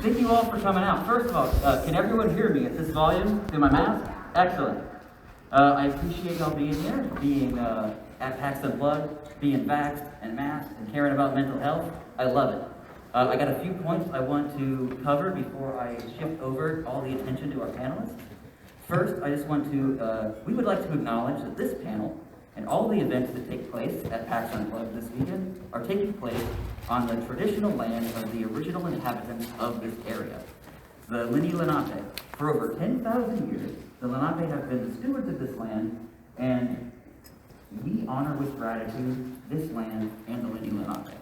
Thank you all for coming out. First of all, can everyone hear me at this volume through my mask? Excellent. I appreciate y'all being here, being at PAX Unplugged, being vaxxed and masked and caring about mental health. I love it. I got a few points I want to cover before I shift over all the attention to our panelists. First, I just want to, we would like to acknowledge that this panel and all the events that take place at PAX Unplugged this weekend are taking place on the traditional land of the original inhabitants of this area, the Lenni Lenape. For over 10,000 years, the Lenape have been the stewards of this land, and we honor with gratitude this land and the Lenni Lenape.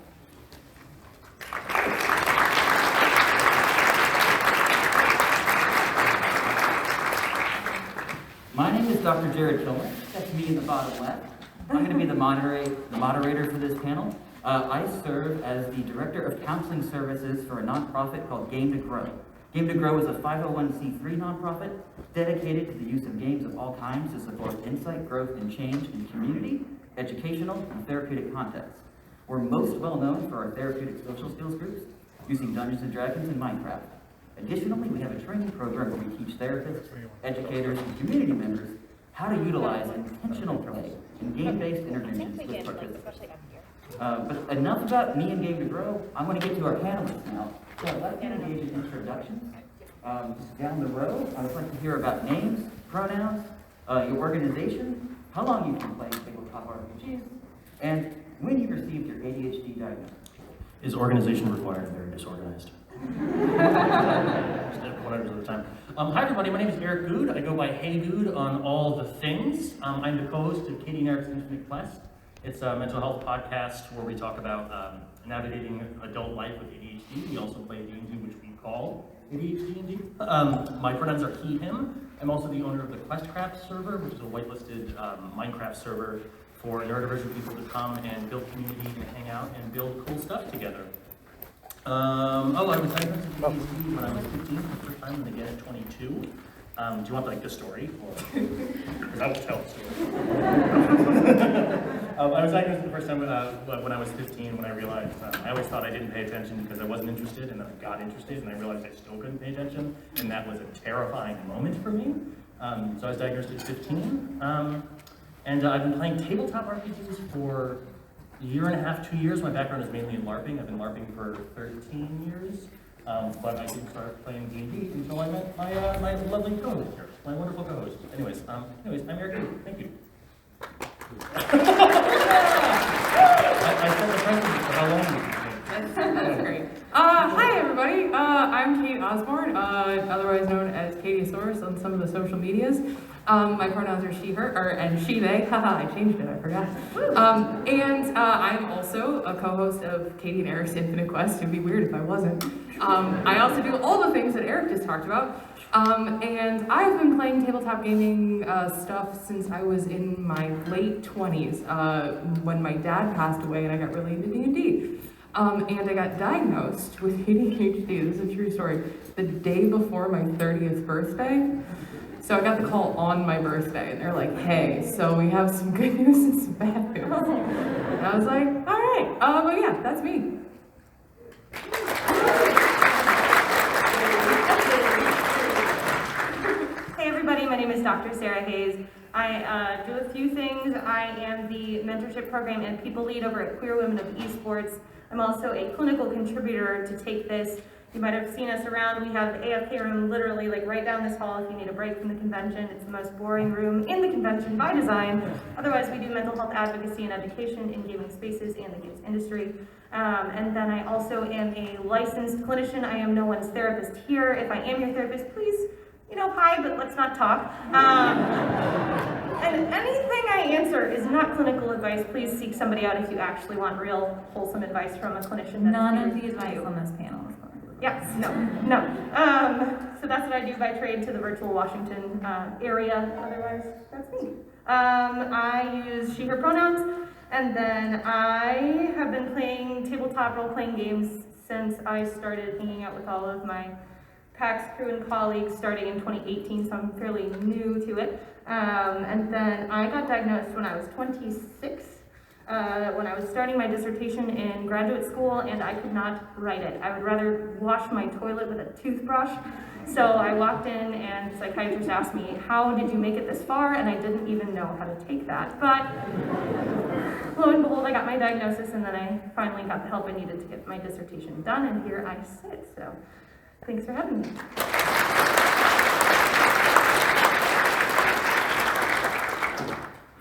My name is Dr. Jared Kilmer. That's me in the bottom left. I'm going to be the moderator for this panel. I serve as the Director of Counseling Services for a nonprofit called Game to Grow. Game to Grow is a 501c3 nonprofit dedicated to the use of games of all kinds to support insight, growth, and change in community, educational, and therapeutic contexts. We're most well known for our therapeutic social skills groups using Dungeons & Dragons and Minecraft. Additionally, we have a training program where we teach therapists, educators, and community members how to utilize intentional play and game-based interventions with participants. But enough about me and Game to Grow. I want to get to our panelists now. So I'd like to engage in introductions. Down the row, I would like to hear about names, pronouns, your organization, how long you've been playing tabletop RPGs, and when you received your ADHD diagnosis. Is organization required? Very disorganized. 100% of the time. Hi everybody, my name is Eric Good. I go by Hey Good on all the things. I'm the co-host of Katie and Eric's Infinite Quest. It's a mental health podcast where we talk about navigating adult life with ADHD. We also play D&D, which we call ADHD&D. My pronouns are he, him. I'm also the owner of the Questcraft server, which is a whitelisted Minecraft server for neurodivergent people to come and build community and hang out and build cool stuff together. I was diagnosed with ADHD when I was 15 for the first time, and again at 22. Do you want like the story? Because I will tell the story. I was diagnosed the first time when I was 15, when I realized, I always thought I didn't pay attention because I wasn't interested, and then I got interested, and I realized I still couldn't pay attention, and that was a terrifying moment for me. So I was diagnosed at 15, and I've been playing tabletop RPGs for a year and a half, 2 years. My background is mainly in LARPing. I've been LARPing for 13 years, but I didn't start playing D&D until I met my lovely co-host here, my wonderful co-host. Anyways, I'm Eric. Thank you. I set the precedent for how long That's great. Hi everybody, I'm Kate Osborne, otherwise known as Katiesaurus on some of the social medias. My pronouns are she, her, and she, they. Haha, I changed it, I forgot. And I'm also a co-host of Katie and Eric's Infinite Quest. It'd be weird if I wasn't. I also do all the things that Eric just talked about. And I've been playing tabletop gaming stuff since I was in my late 20s, when my dad passed away and I got really into D&D. And I got diagnosed with ADHD, this is a true story, the day before my 30th birthday. So I got the call on my birthday, and they're like, hey, so we have some good news and some bad news. And I was like, all right, but yeah, that's me. Hey everybody, my name is Dr. Sarah Hayes. I do a few things. I am the mentorship program and people lead over at Queer Women of Esports. I'm also a clinical contributor to Take This. You might have seen us around. We have AFK room literally like right down this hall if you need a break from the convention. It's the most boring room in the convention by design. Otherwise, we do mental health advocacy and education in gaming spaces and the games industry. And then I also am a licensed clinician. I am no one's therapist here. If I am your therapist, please, hi, but let's not talk. And anything I answer is not clinical advice. Please seek somebody out if you actually want real, wholesome advice from a clinician. None of the advice on this panel is clinical. Yes, no. So that's what I do by trade to the virtual Washington area. Otherwise, that's me. I use she, her pronouns, and then I have been playing tabletop role-playing games since I started hanging out with all of my PAX crew and colleagues starting in 2018, so I'm fairly new to it. And then I got diagnosed when I was 26. when I was starting my dissertation in graduate school, and I could not write it. I would rather wash my toilet with a toothbrush. So I walked in and the psychiatrist asked me, how did you make it this far? And I didn't even know how to take that. But lo and behold, I got my diagnosis, and then I finally got the help I needed to get my dissertation done, and here I sit. So thanks for having me.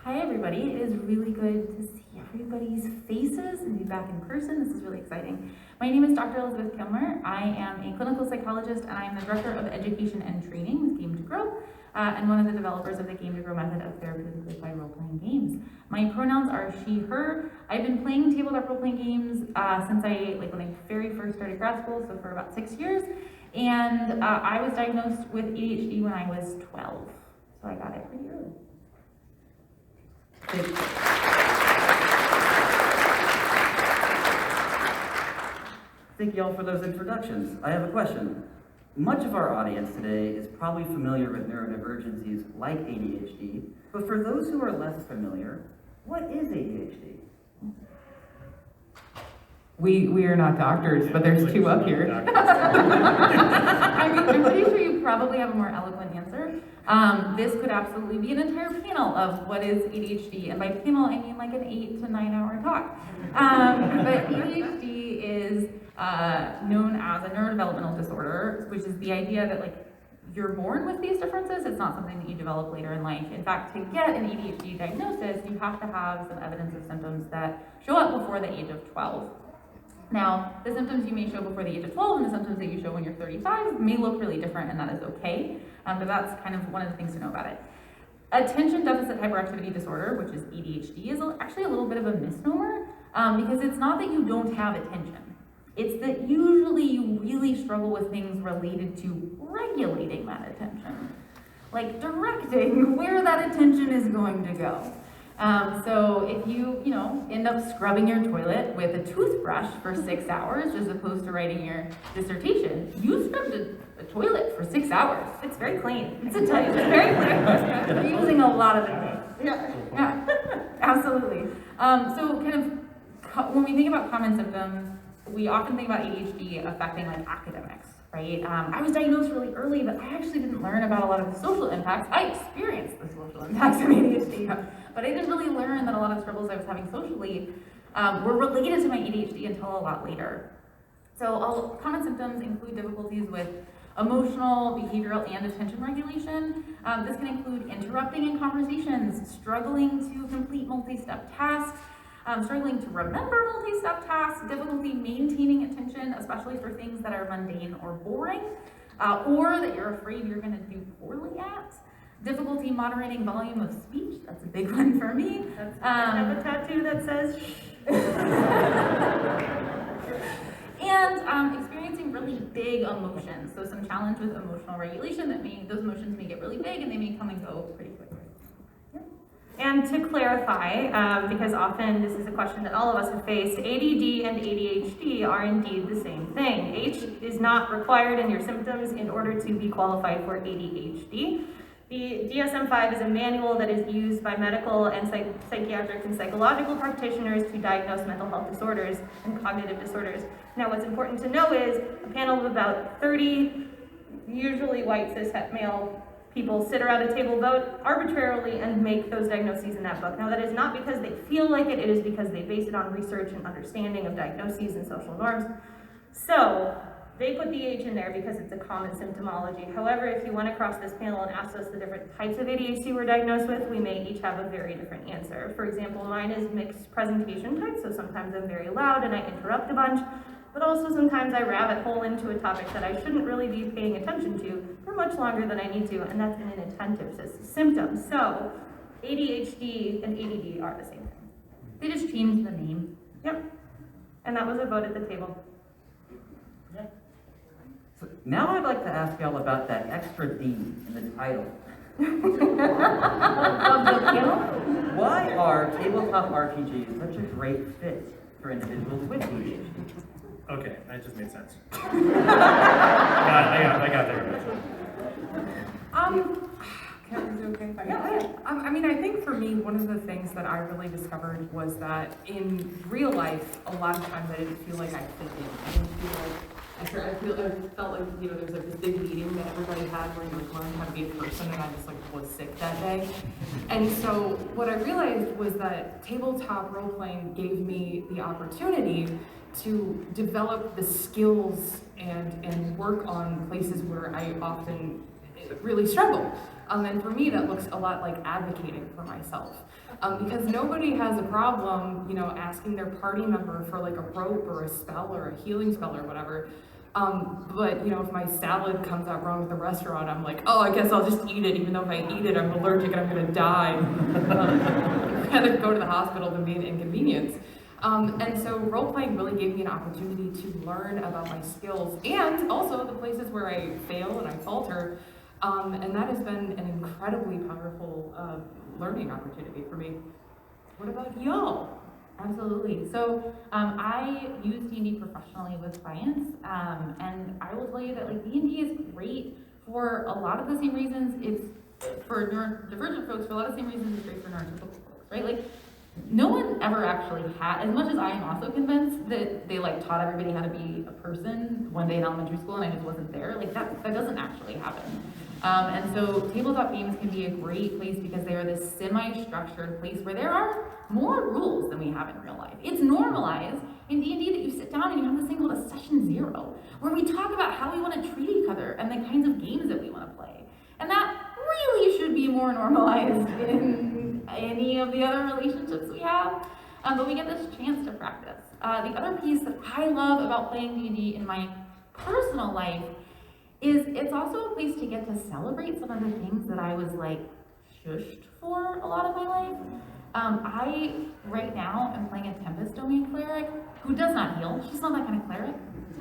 Hi everybody, it is really good to see everybody's faces and be back in person. This is really exciting. My name is Dr. Elizabeth Kilmer. I am a clinical psychologist and I am the Director of Education and Training with Game to Grow and one of the developers of the Game to Grow method of therapeutically applied role-playing games. My pronouns are she, her. I've been playing tabletop role-playing games since when I very first started grad school, so for about 6 years. And I was diagnosed with ADHD when I was 12, so I got it pretty early. Thank you all for those introductions. I have a question. Much of our audience today is probably familiar with neurodivergencies like ADHD, but for those who are less familiar, what is ADHD? We are not doctors, but there's two up here. I'm pretty sure you probably have a more eloquent answer. This could absolutely be an entire panel of what is ADHD, and by panel I mean like an 8 to 9 hour talk. But ADHD is known as a neurodevelopmental disorder, which is the idea that you're born with these differences. It's not something that you develop later in life. In fact, to get an ADHD diagnosis, you have to have some evidence of symptoms that show up before the age of 12. Now, the symptoms you may show before the age of 12 and the symptoms that you show when you're 35 may look really different, and that is okay, but that's kind of one of the things to know about it. Attention deficit hyperactivity disorder, which is ADHD, is actually a little bit of a misnomer, because it's not that you don't have attention. It's that usually you really struggle with things related to regulating that attention, like directing where that attention is going to go. So if you end up scrubbing your toilet with a toothbrush for 6 hours as opposed to writing your dissertation, you scrubbed a toilet for 6 hours. It's very clean. It's very clear. You're using a lot of it. Yeah, absolutely. So kind of when we think about common symptoms, we often think about ADHD affecting academics, right? I was diagnosed really early, but I actually didn't learn about a lot of the social impacts. I experienced the social impacts of ADHD, but I didn't really learn that a lot of the struggles I was having socially were related to my ADHD until a lot later. So common symptoms include difficulties with emotional, behavioral, and attention regulation. This can include interrupting in conversations, struggling to complete multi-step tasks, struggling to remember multi-step tasks, difficulty maintaining attention, especially for things that are mundane or boring, or that you're afraid you're going to do poorly at. Difficulty moderating volume of speech, that's a big one for me. I have a tattoo that says shh. And experiencing really big emotions, so some challenge with emotional regulation those emotions may get really big and they may come and go pretty quickly. And to clarify, because often this is a question that all of us have faced, ADD and ADHD are indeed the same thing. H is not required in your symptoms in order to be qualified for ADHD. The DSM-5 is a manual that is used by medical and psychiatric and psychological practitioners to diagnose mental health disorders and cognitive disorders. Now, what's important to know is a panel of about 30, usually white cis male people sit around a table, vote arbitrarily, and make those diagnoses in that book. Now, that is not because they feel like it is because they base it on research and understanding of diagnoses and social norms. So, they put the age in there because it's a common symptomology. However, if you went across this panel and asked us the different types of ADHD we're diagnosed with, we may each have a very different answer. For example, mine is mixed presentation type, so sometimes I'm very loud and I interrupt a bunch, but also sometimes I rabbit hole into a topic that I shouldn't really be paying attention to for much longer than I need to, and that's an inattentive symptom. So ADHD and ADD are the same thing. They just changed the name. Yep. And that was a vote at the table. So now I'd like to ask y'all about that extra D in the title. Of the panel? Why are tabletop RPGs such a great fit for individuals with ADHD? Okay, that just made sense. I got there. okay? I mean, I think for me, one of the things that I really discovered was that in real life, a lot of times I didn't feel like I fit in. I didn't feel like, I felt like, you know, there's like this big meeting that everybody had where you like learn how to be a person, and I just like was sick that day. And so what I realized was that tabletop role-playing gave me the opportunity to develop the skills and work on places where I often really struggle. And for me, that looks a lot like advocating for myself. Because nobody has a problem, you know, asking their party member for like a rope or a spell or a healing spell or whatever. But, you know, if my salad comes out wrong at the restaurant, I'm like, oh, I guess I'll just eat it, even though if I eat it, I'm allergic and I'm gonna die. I'd rather go to the hospital than be an inconvenience. And so role-playing really gave me an opportunity to learn about my skills and also the places where I fail and I falter. And that has been an incredibly powerful learning opportunity for me. What about y'all? Absolutely. So I use D&D professionally with clients, and I will tell you that like D&D is great for a lot of the same reasons. It's for neurodivergent folks, for a lot of the same reasons it's great for neurotypical folks, right? Like no one ever actually had, as much as I am also convinced that they like taught everybody how to be a person one day in elementary school and I just wasn't there, like that doesn't actually happen. And so tabletop games can be a great place because they are this semi-structured place where there are more rules than we have in real life. It's normalized in D&D that you sit down and you have this thing called a session zero, where we talk about how we want to treat each other and the kinds of games that we want to play. And that really should be more normalized in any of the other relationships we have, but we get this chance to practice. The other piece that I love about playing D&D in my personal life is it's also a place to get to celebrate some of the things that I was like shushed for a lot of my life. I right now am playing a Tempest Domain cleric who does not heal. She's not that kind of cleric,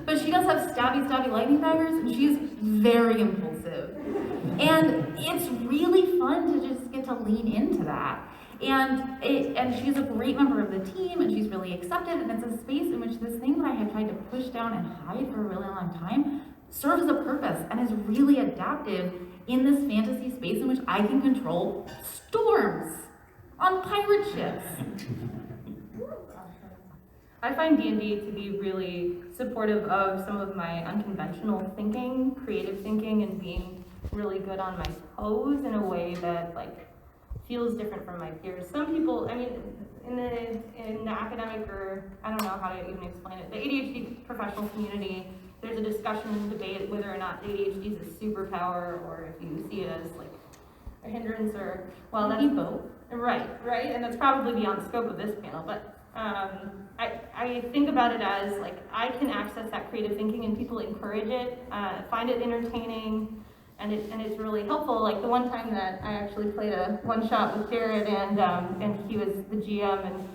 but she does have stabby lightning daggers, and she's very impulsive. And it's really fun to just get to lean into that. And she's a great member of the team, and she's really accepted, and it's a space in which this thing that I had tried to push down and hide for a really long time serves a purpose and is really adaptive in this fantasy space in which I can control storms on pirate ships. I find D&D to be really supportive of some of my unconventional thinking, creative thinking, and being really good on my toes in a way that like feels different from my peers. Some people, I mean, in the academic, or I don't know how to even explain it, the ADHD professional community, there's a discussion and debate whether or not ADHD is a superpower or if you see it as like a hindrance or, well, that's both. Right, and that's probably beyond the scope of this panel, but I think about it as like I can access that creative thinking and people encourage it, find it entertaining, and it's really helpful. Like the one time that I actually played a one shot with Jared and he was the GM, and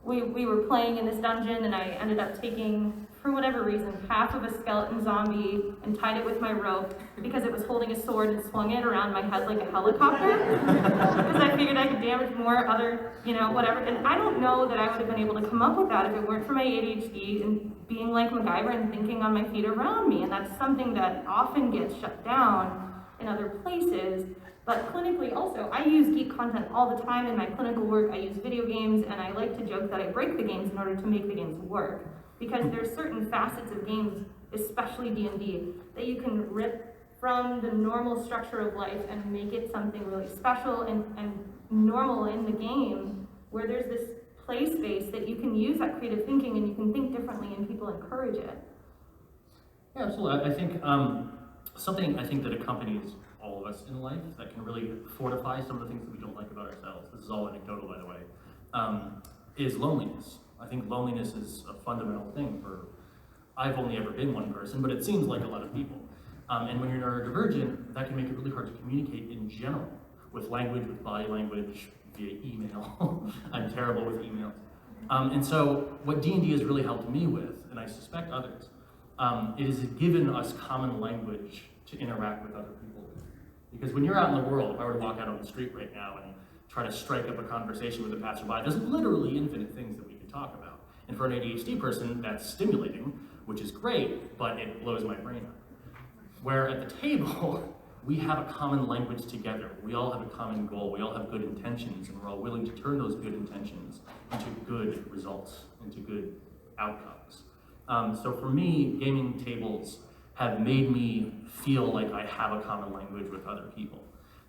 we were playing in this dungeon, and I ended up taking, for whatever reason, half of a skeleton zombie and tied it with my rope because it was holding a sword and swung it around my head like a helicopter because I figured I could damage more other, you know, whatever. And I don't know that I would have been able to come up with that if it weren't for my ADHD and being like MacGyver and thinking on my feet around me. And that's something that often gets shut down in other places. But clinically also, I use geek content all the time in my clinical work. I use video games, and I like to joke that I break the games in order to make the games work. Because there's certain facets of games, especially D&D, that you can rip from the normal structure of life and make it something really special and normal in the game, where there's this play space that you can use that creative thinking and you can think differently and people encourage it. Yeah, absolutely. I think something I think that accompanies all of us in life that can really fortify some of the things that we don't like about ourselves, this is all anecdotal by the way, is loneliness. I think loneliness is a fundamental thing for, I've only ever been one person, but it seems like a lot of people. And when you're neurodivergent, that can make it really hard to communicate in general, with language, with body language, via email. I'm terrible with emails. And so what D&D has really helped me with, and I suspect others, it has given us common language to interact with other people with. Because when you're out in the world, if I were to walk out on the street right now and try to strike up a conversation with a passerby, there's literally infinite things that we can talk about. And for an ADHD person, that's stimulating, which is great, but it blows my brain up. Where at the table, we have a common language together. We all have a common goal. We all have good intentions, and we're all willing to turn those good intentions into good results, into good outcomes. So for me, gaming tables have made me feel like I have a common language with other people,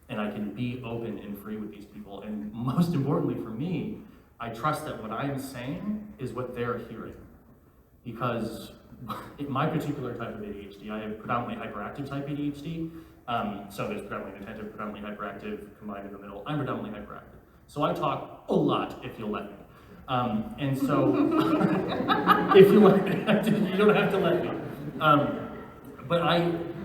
and I can be open and free with these people. And most importantly for me, I trust that what I am saying is what they're hearing. Because in my particular type of ADHD, I have predominantly hyperactive type ADHD. So there's predominantly inattentive, predominantly hyperactive, combined in the middle. I'm predominantly hyperactive. So I talk a lot, if you'll let me. And so, if you want, you don't have to let me. But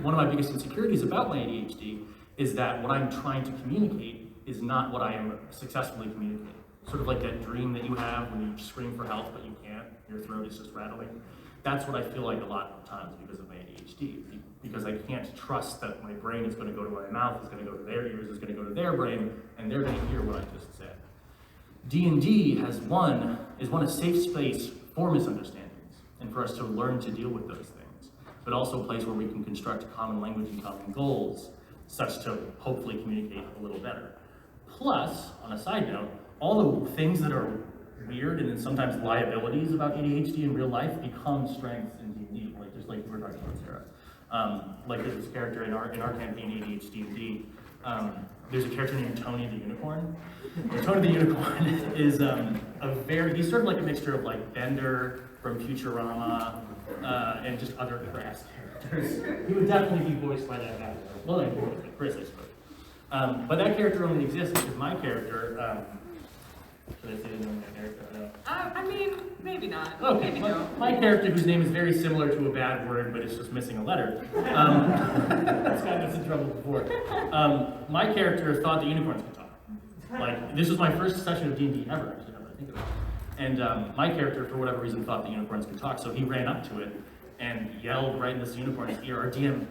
one of my biggest insecurities about my ADHD is that what I'm trying to communicate is not what I am successfully communicating. Sort of like that dream that you have when you scream for help, but you can't, your throat is just rattling. That's what I feel like a lot of times because of my ADHD, because I can't trust that my brain is going to go to my mouth, is going to go to their ears, is going to go to their brain, and they're going to hear what I just said. D&D is one a safe space for misunderstandings and for us to learn to deal with those things, but also a place where we can construct a common language and common goals such to hopefully communicate a little better. Plus, on a side note, all the things that are weird and then sometimes liabilities about ADHD in real life become strengths in D&D, just like you were talking about, Sarah. Like there's this character in our campaign, ADHD&D, there's a character named Tony the Unicorn. And Tony the Unicorn is he's sort of like a mixture of like Bender from Futurama and just other crass characters. He would definitely be voiced by that guy. Well, like Chris, I suppose. But that character only exists because my character, should I say the name of my character? No. I mean, maybe not. Okay, Maybe no. my character, whose name is very similar to a bad word, but it's just missing a letter. This guy gets in trouble before. My character thought the unicorns could talk. Like, this was my first session of D&D ever, actually, now that I think about it. And my character, for whatever reason, thought the unicorns could talk, so he ran up to it and yelled right in this unicorn's ear. Our DM,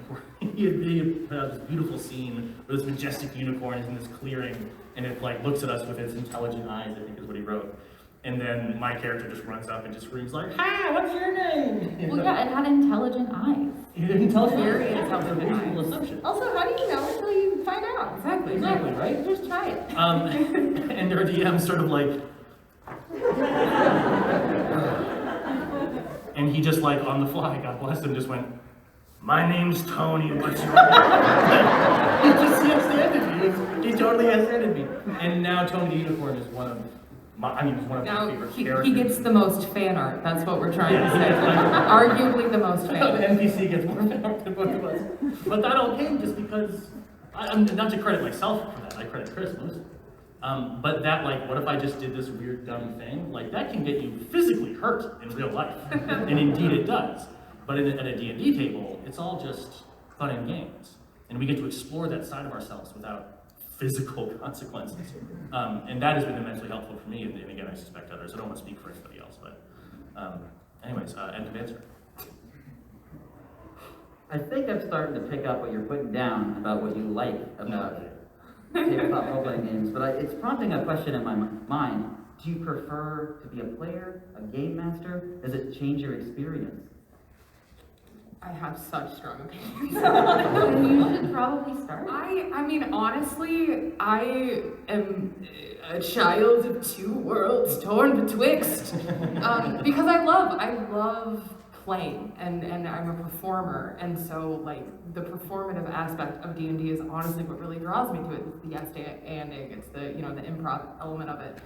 he had put out this beautiful scene where this majestic unicorn is in this clearing, and it like looks at us with its intelligent eyes, I think is what he wrote. And then my character just runs up and just screams like, "Hi, what's your name?" Well, yeah, it had intelligent eyes. He didn't tell us Very that. intelligent It's a reasonable eyes. assumption. Also, how do you know until you find out? Exactly, right? Just try it. And our DM sort of like, and he just like on the fly, God bless him, just went, "My name's Tony, what's your name?" He just understood me. He totally understood me. And now Tony the Unicorn is one of my Now, favorite he characters. gets the most fan art. That's what we're trying to say. Yeah. Arguably the most fan The art. NPC gets more fan art than both of us. But that all came just because, I'm not to credit myself for that, I credit Chris most. But that, like, what if I just did this weird, dumb thing? Like, that can get you physically hurt in real life. And indeed it does. But at a D&D table, it's all just fun and games. And we get to explore that side of ourselves without physical consequences. And that has been immensely helpful for me, and again, I suspect others. I don't want to speak for anybody else, but anyways, end of answer. I think I'm starting to pick up what you're putting down about what you like about tabletop role-playing games, but it's prompting a question in my mind. Do you prefer to be a player, a game master? Does it change your experience? I have such strong opinions. You should probably start. I mean, honestly, I am a child of two worlds torn betwixt. Because I love playing, and I'm a performer, and so like the performative aspect of D&D is honestly what really draws me to it. It's the esteem, it's the the improv element of it.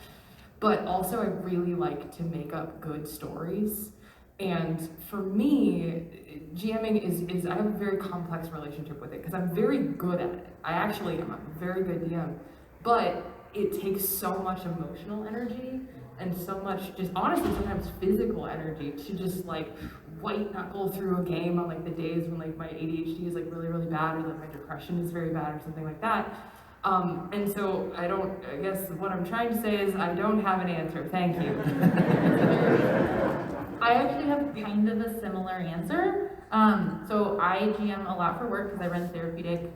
But also I really like to make up good stories. And for me, GMing is I have a very complex relationship with it because I'm very good at it. I actually am a very good DM, but it takes so much emotional energy and so much just honestly sometimes physical energy to just like white knuckle through a game on like the days when like my ADHD is like really, really bad or like my depression is very bad or something like that. And so I guess what I'm trying to say is I don't have an answer. Thank you. I actually have kind of a similar answer. So I GM a lot for work because I run therapeutic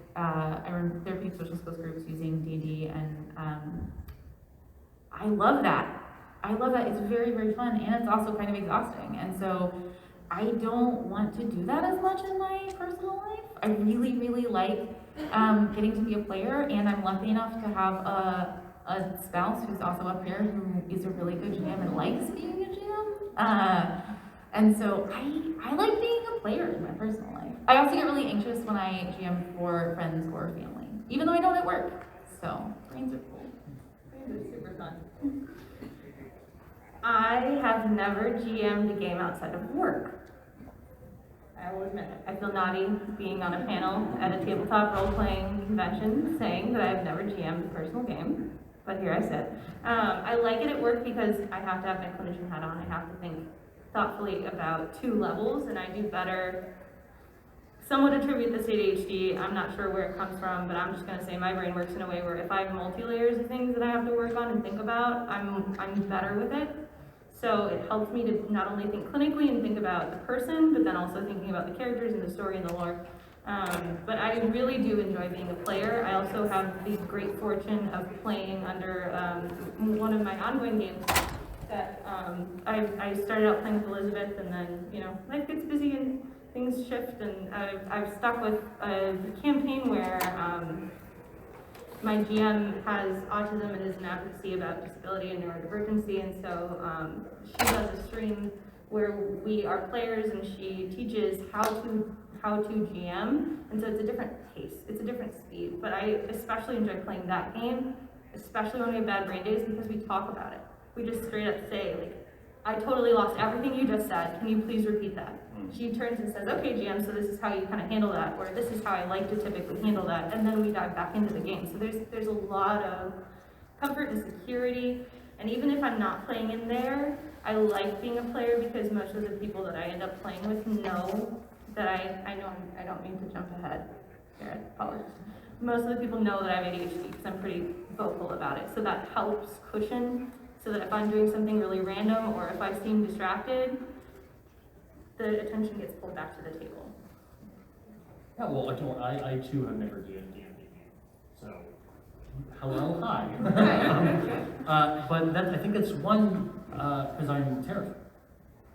social skills groups using D&D, and I love that. It's very, very fun, and it's also kind of exhausting. And so I don't want to do that as much in my personal life. I really, really like getting to be a player, and I'm lucky enough to have a spouse who's also up here who is a really good GM and likes being a GM. And so I like being a player in my personal life. I also get really anxious when I GM for friends or family, even though I don't at work. So brains are cool. Brains are super fun. I have never GM'd a game outside of work. I will admit it. I feel naughty being on a panel at a tabletop role-playing convention saying that I've never GM'd a personal game, but here I sit. I like it at work because I have to have my clinician hat on. I have to think thoughtfully about 2 levels, and I do better. Some would attribute this to ADHD. I'm not sure where it comes from, but I'm just going to say my brain works in a way where if I have multi-layers of things that I have to work on and think about, I'm better with it. So it helps me to not only think clinically and think about the person, but then also thinking about the characters and the story and the lore. But I really do enjoy being a player. I also have the great fortune of playing under one of my ongoing games that I started out playing with Elizabeth, and then, you know, life gets busy and things shift, and I've stuck with a campaign where my GM has autism and is an advocacy about disability and neurodivergency, and so she does a stream where we are players and she teaches how to GM, and so it's a different pace, it's a different speed, but I especially enjoy playing that game, especially when we have bad brain days, because we talk about it. We just straight up say, like, I totally lost everything you just said, can you please repeat that? She turns and says, okay, GM, so this is how you kind of handle that, or this is how I like to typically handle that, and then we dive back into the game. So there's a lot of comfort and security, and even if I'm not playing in there, I like being a player because most of the people that I end up playing with know that I know I don't mean to jump ahead here, I apologize. Most of the people know that I have ADHD because I'm pretty vocal about it, so that helps cushion, so that if I'm doing something really random or if I seem distracted, the attention gets pulled back to the table. Yeah, well, I too have never GM'd D&D, so hello, hi. But I think that's one, because I'm terrified,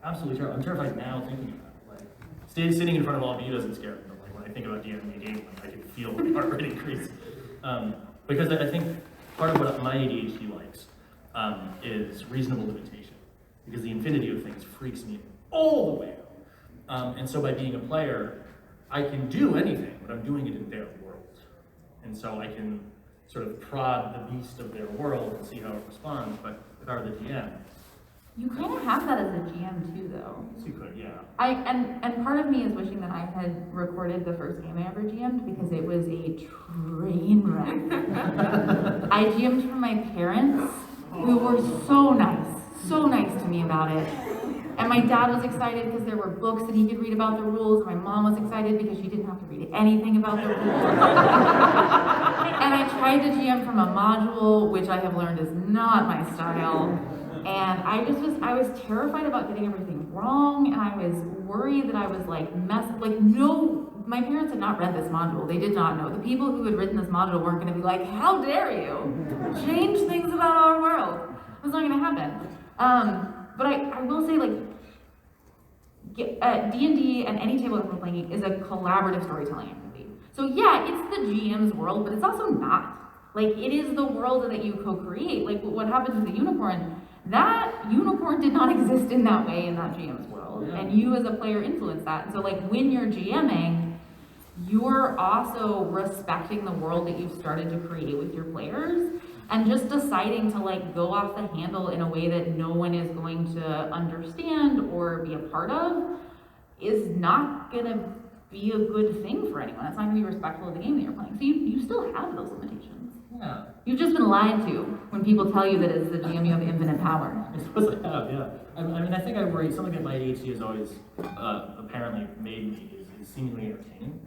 absolutely terrified. I'm terrified now thinking about it. Like, sitting in front of all of you doesn't scare me, but like when I think about D&D game, like, I can feel my heart rate increase. Because I think part of what my ADHD likes is reasonable limitation, because the infinity of things freaks me all the way out. And so by being a player, I can do anything, but I'm doing it in their world. And so I can sort of prod the beast of their world and see how it responds, but if I were the GM. You kind of have that as a GM too, though. Yes, you could, yeah. And part of me is wishing that I had recorded the first game I ever GM'd because it was a train wreck. I GM'd for my parents, who were so nice to me about it. And my dad was excited because there were books that he could read about the rules. My mom was excited because she didn't have to read anything about the rules. And I tried to GM from a module, which I have learned is not my style. And I was terrified about getting everything wrong, and I was worried that I was like my parents had not read this module. They did not know. The people who had written this module weren't going to be like, how dare you change things about our world? It was not going to happen. But I will say, like, D&D and any tabletop role-playing is a collaborative storytelling activity. So yeah, it's the GM's world, but it's also not. Like, it is the world that you co-create. Like, what happens with the unicorn, that unicorn did not exist in that way in that GM's world. Yeah. And you as a player influence that. And so, like, when you're GMing, you're also respecting the world that you've started to create with your players, and just deciding to like go off the handle in a way that no one is going to understand or be a part of is not gonna be a good thing for anyone. It's not gonna be respectful of the game that you're playing. So you still have those limitations. Yeah. You've just been lied to when people tell you that as the GM you have infinite power. I suppose I have, yeah. I mean, I think I worry, something that my ADHD has always apparently made me is seemingly entertaining.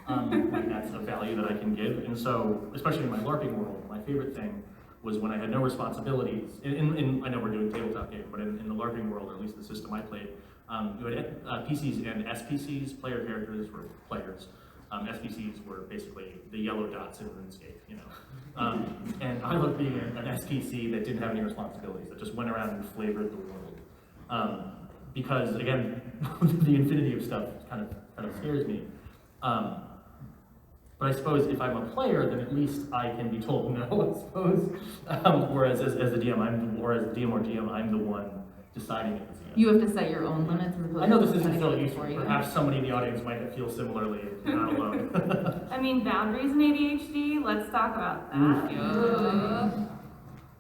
Like that's a value that I can give. And so, especially in my LARPing world, my favorite thing was when I had no responsibilities. I know we're doing tabletop game, but in the LARPing world, or at least the system I played, you had PCs and SPCs, player characters were players. SPCs were basically the yellow dots in RuneScape, you know. And I loved being an SPC that didn't have any responsibilities, that just went around and flavored the world. because again, the infinity of stuff kind of scares me. But I suppose if I'm a player, then at least I can be told no, I suppose. Whereas as the DM, or as the DM or GM, I'm the one deciding it. You have to set your own limits as opposed I know to this isn't setting so it useful. for you. Perhaps somebody in the audience might feel similarly. You're not alone. I mean, boundaries in ADHD, let's talk about that.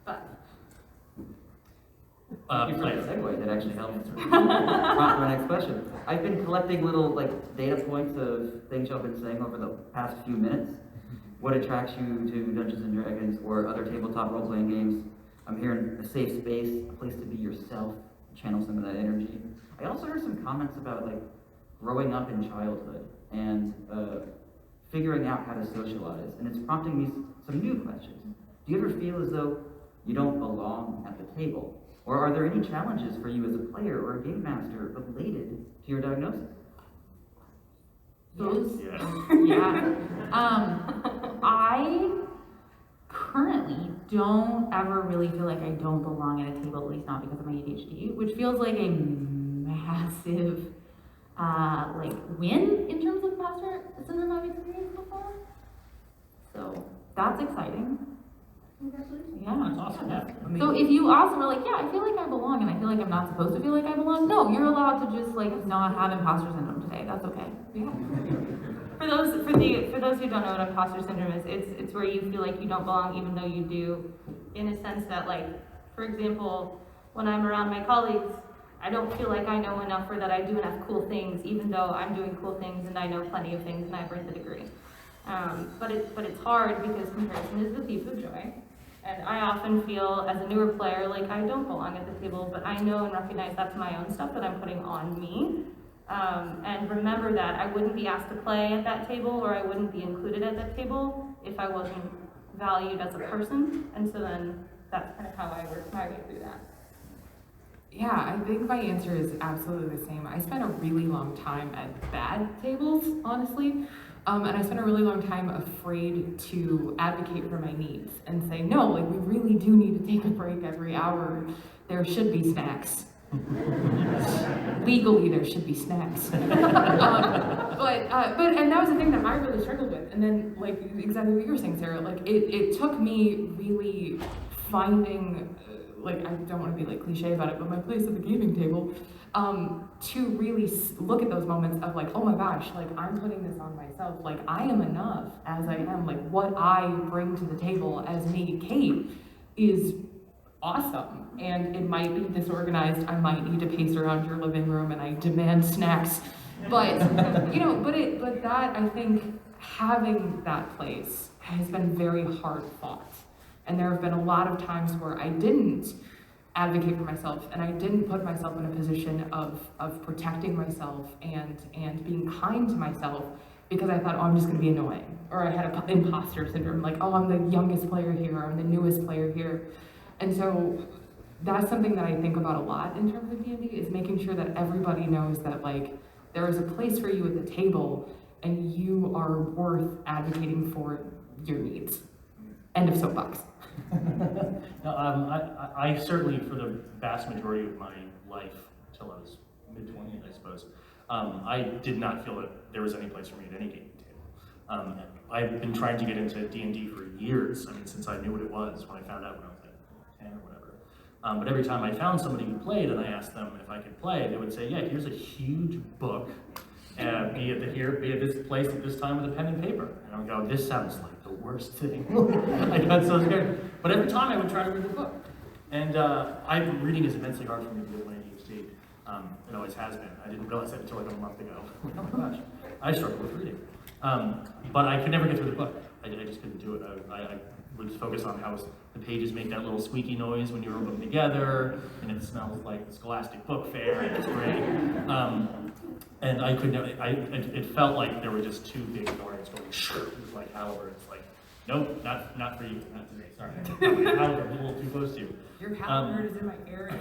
But Thank you for that segue, that actually helps prompt my next question. I've been collecting little data points of things y'all been saying over the past few minutes. What attracts you to Dungeons and Dragons or other tabletop role-playing games? I'm hearing a safe space, a place to be yourself, channel some of that energy. I also heard some comments about growing up in childhood and figuring out how to socialize, and it's prompting me some new questions. Do you ever feel as though you don't belong at the table? Or are there any challenges for you as a player or a game master related to your diagnosis? Those, Yeah. yeah. I currently don't ever really feel like I don't belong at a table, at least not because of my ADHD, which feels like a massive win in terms of imposter syndrome I've experienced before. So that's exciting. congratulations. Yeah. That's awesome. Yeah. So if you also are like, yeah, I feel like I belong and I feel like I'm not supposed to feel like I belong, no, you're allowed to just not have imposter syndrome today. That's okay. Yeah. For those who don't know what imposter syndrome is, it's where you feel like you don't belong even though you do, in a sense that for example, when I'm around my colleagues, I don't feel like I know enough or that I do enough cool things, even though I'm doing cool things and I know plenty of things and I've earned the degree. But it's hard because comparison is the thief of joy. And I often feel as a newer player like I don't belong at the table, but I know and recognize that's my own stuff that I'm putting on me. And remember that I wouldn't be asked to play at that table or I wouldn't be included at that table if I wasn't valued as a person. And so then that's kind of how I work my way through that. Yeah, I think my answer is absolutely the same. I spent a really long time at bad tables, honestly. And I spent a really long time afraid to advocate for my needs and say, no, we really do need to take a break every hour. There should be snacks. Legally, there should be snacks. And that was the thing that I really struggled with. And then, exactly what you were saying, Sarah, it took me really finding, I don't want to be cliche about it, but my place at the gaming table, to really look at those moments of oh my gosh, I'm putting this on myself, I am enough as I am, what I bring to the table as me, Kate, is awesome. And it might be disorganized, I might need to pace around your living room and I demand snacks, but, but that, I think, having that place has been very hard fought. And there have been a lot of times where I didn't advocate for myself and I didn't put myself in a position of protecting myself and being kind to myself because I thought, oh, I'm just gonna be annoying. Or I had imposter syndrome, oh, I'm the youngest player here, I'm the newest player here. And so that's something that I think about a lot in terms of D&D, is making sure that everybody knows that there is a place for you at the table and you are worth advocating for your needs. End of soapbox. No, I certainly, for the vast majority of my life, until I was mid-20s, I suppose, I did not feel that there was any place for me at any gaming table. I've been trying to get into D&D for years, since I knew what it was when I found out when I was 10 or whatever. But every time I found somebody who played and I asked them if I could play, they would say, yeah, here's a huge book, be at this place at this time with a pen and paper. And I would go, this sounds like the worst thing. I got so scared. But every time I would try to read the book. And reading is immensely hard for me to do with my ADHD. It always has been. I didn't realize that until a month ago. Oh my gosh, I struggle with reading. But I could never get through the book. I just couldn't do it. I would focus on how the pages make that little squeaky noise when you roll them together, and it smells like the Scholastic Book Fair, and it's great. And I could never, it felt like there were just two big doors going, it was like Howard. It's like, nope, not for you, not today, sorry. Howard, I'm a little too close to you. Your Howard is in my area.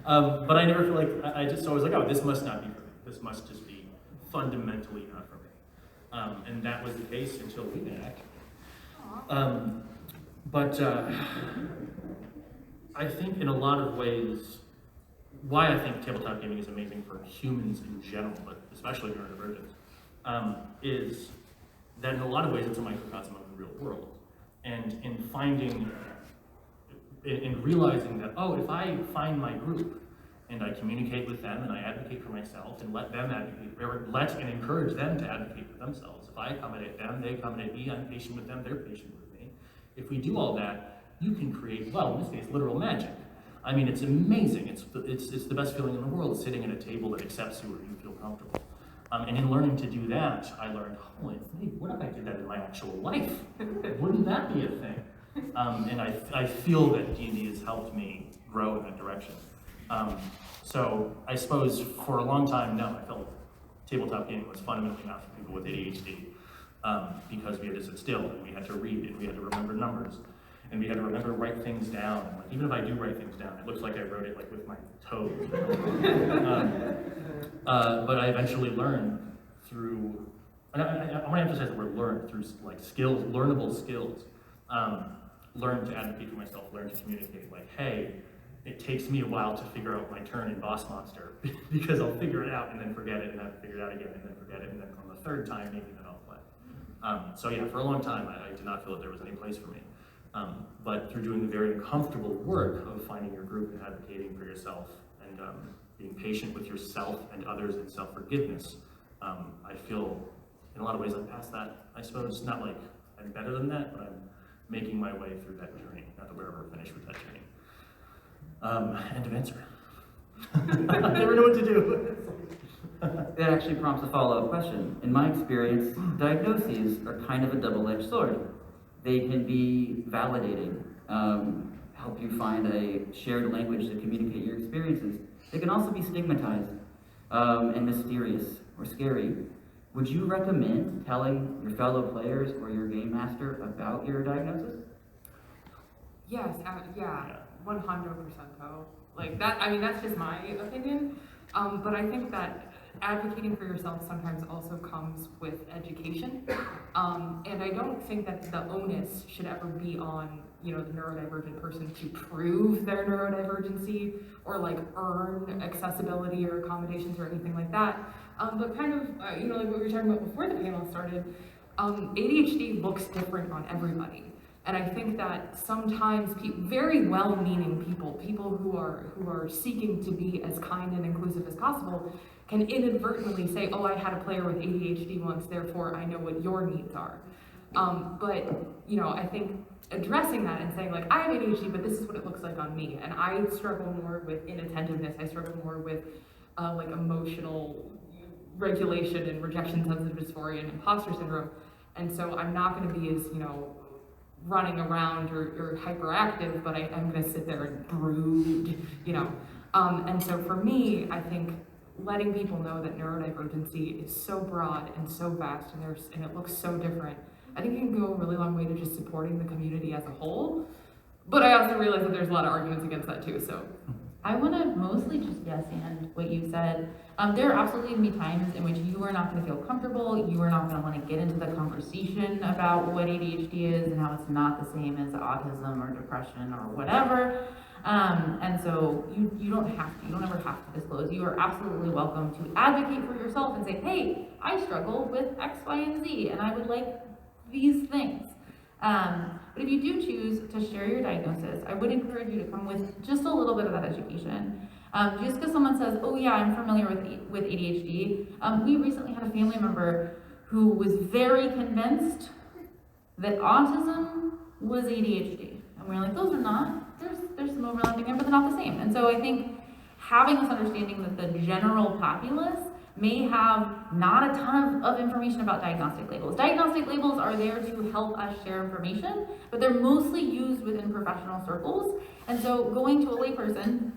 But I never feel like, I was like, oh, this must not be for me. This must just be fundamentally not for me. And that was the case until we met. But I think in a lot of ways, why I think tabletop gaming is amazing for humans in general, but especially neurodivergent, is that in a lot of ways it's a microcosm of the real world. And in realizing that, oh, if I find my group and I communicate with them and I advocate for myself and let them advocate, or let and encourage them to advocate for themselves. If I accommodate them, they accommodate me, I'm patient with them, they're patient with me. If we do all that, you can create, well, in this case, literal magic. I mean, it's amazing. It's the best feeling in the world, sitting at a table that accepts you where you feel comfortable. And in learning to do that, I learned, holy, what if I did that in my actual life? Wouldn't that be a thing? And I feel that D&D has helped me grow in that direction. So I suppose for a long time, no, I felt tabletop gaming was fundamentally not for people with ADHD, because we had to sit still and we had to read and we had to remember numbers and we had to remember to write things down. And like, even if I do write things down, it looks like I wrote it like with my toes. But I eventually learned through, and I want to emphasize the word learn, through like skills, learnable skills. Learn to advocate for myself, learn to communicate, like, hey, it takes me a while to figure out my turn in Boss Monster because I'll figure it out and then forget it and then figure it out again and then forget it and then on the third time maybe then I'll play. So yeah, for a long time I did not feel that there was any place for me. But through doing the very uncomfortable work of finding your group and advocating for yourself and being patient with yourself and others and self-forgiveness, I feel in a lot of ways I'm past that, I suppose. Not like I'm better than that, but I'm making my way through that journey. Not that we're ever finished with that journey. End of answer. I never know what to do. That actually prompts a follow-up question. In my experience, diagnoses are kind of a double-edged sword. They can be validating, help you find a shared language to communicate your experiences. They can also be stigmatized and mysterious or scary. Would you recommend telling your fellow players or your game master about your diagnosis? Yes, yeah, 100% though. Like that, I mean, that's just my opinion. But I think that advocating for yourself sometimes also comes with education. And I don't think that the onus should ever be on, you know, the neurodivergent person to prove their neurodivergency or like earn accessibility or accommodations or anything like that. But kind of, you know, like what we were talking about before the panel started, ADHD looks different on everybody. And I think that sometimes very well-meaning people who are seeking to be as kind and inclusive as possible, can inadvertently say, oh, I had a player with ADHD once, therefore I know what your needs are. But, you know, I think addressing that and saying, like, I have ADHD, but this is what it looks like on me. And I struggle more with inattentiveness. I struggle more with, like, emotional regulation and rejection-sensitive dysphoria and imposter syndrome. And so I'm not going to be as, you know, running around or hyperactive, but I'm going to sit there and brood, you know. And so for me, I think letting people know that neurodivergency is so broad and so vast and it looks so different, I think it can go a really long way to just supporting the community as a whole. But I also realize that there's a lot of arguments against that too, so. I want to mostly just yes and what you said. There are absolutely going to be times in which you are not going to feel comfortable, you are not going to want to get into the conversation about what ADHD is and how it's not the same as autism or depression or whatever. And so you don't ever have to disclose. You are absolutely welcome to advocate for yourself and say, hey, I struggle with X, Y, and Z, and I would like these things. But if you do choose to share your diagnosis, I would encourage you to come with just a little bit of that education. Just because someone says, oh yeah, I'm familiar with ADHD. We recently had a family member who was very convinced that autism was ADHD. And we were like, those are not, there's some overlapping there, but they're not the same. And so I think having this understanding that the general populace may have not a ton of information about diagnostic labels. Diagnostic labels are there to help us share information, but they're mostly used within professional circles. And so going to a layperson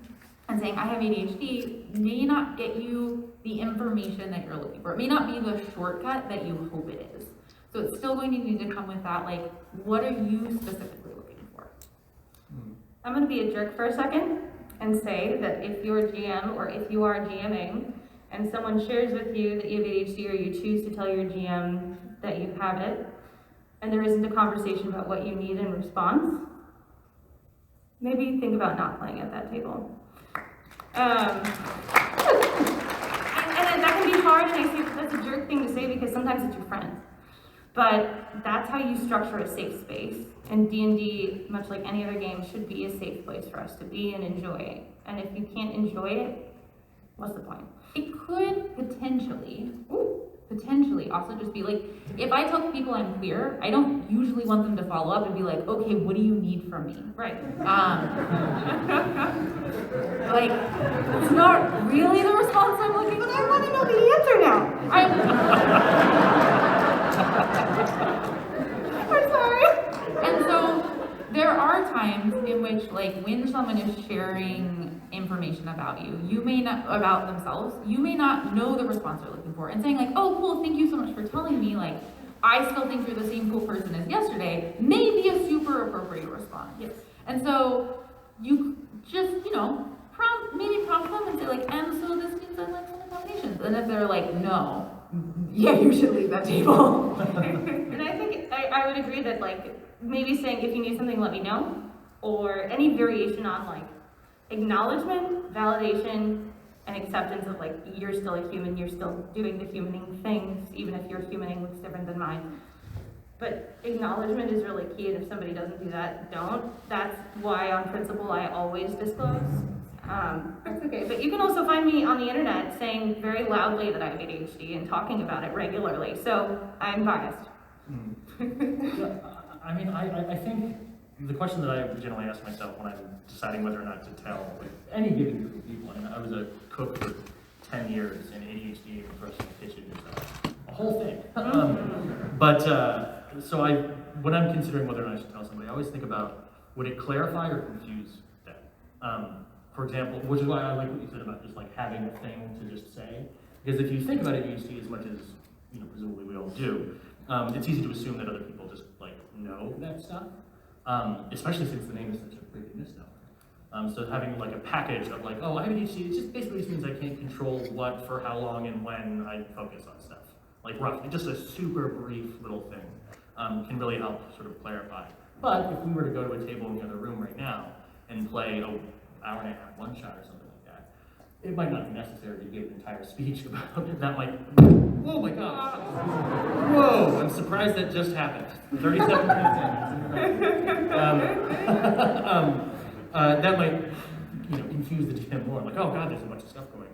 and saying, I have ADHD, may not get you the information that you're looking for. It may not be the shortcut that you hope it is. So it's still going to need to come with that, like, what are you specifically looking for? I'm going to be a jerk for a second and say that if you're a GM or if you are GMing and someone shares with you that you have ADHD or you choose to tell your GM that you have it and there isn't a conversation about what you need in response, maybe think about not playing at that table. And that can be hard, and I say that's a jerk thing to say because sometimes it's your friends. But that's how you structure a safe space. And D&D, much like any other game, should be a safe place for us to be and enjoy it. And if you can't enjoy it, what's the point? It could potentially also just be like, if I tell people I'm queer, I don't usually want them to follow up and be like, okay, what do you need from me? Right. Like, it's not really the response I'm looking for. But I want to know the answer now. I'm sorry. And so there are times in which, like, when someone is sharing information about you, about themselves, you may not know the response they're looking for. And saying like, oh, cool, thank you so much for telling me, like, I still think you're the same cool person as yesterday, may be a super appropriate response. Yes. And so you just, prompt them and say like, and so this means I like some accommodations. And if they're like, no, yeah, you should leave that table. And I think I would agree that, like, maybe saying if you need something, let me know, or any variation on, like, acknowledgement, validation, and acceptance of, like, you're still a human, you're still doing the humaning things, even if your humaning looks different than mine. But acknowledgement is really key, and if somebody doesn't do that, don't. That's why, on principle, I always disclose. That's okay. But you can also find me on the internet saying very loudly that I have ADHD and talking about it regularly, so I'm biased. Yeah, I think the question that I generally ask myself when I'm deciding whether or not to tell with any given group of people, and I was a cook for 10 years, and ADHD and first in the kitchen is a whole thing. So when I'm considering whether or not I should tell somebody, I always think about, would it clarify or confuse them? For example, which is why I like what you said about just like having a thing to just say. Because if you think about ADHD as much as, presumably we all do, it's easy to assume that other people just like know that stuff. Especially since the name is such a big misnomer. So having like a package of like, oh, I have ADHD, it just basically means I can't control what, for how long, and when I focus on stuff. Like roughly, just a super brief little thing can really help sort of clarify. But if we were to go to a table in the other room right now and play an hour and a half one shot or something like that, it might not be necessary to give an entire speech about it. That might, oh my God. Whoa, I'm surprised that just happened. 37 minutes in. That might, confuse the GM more. Like, oh God, there's a bunch of stuff going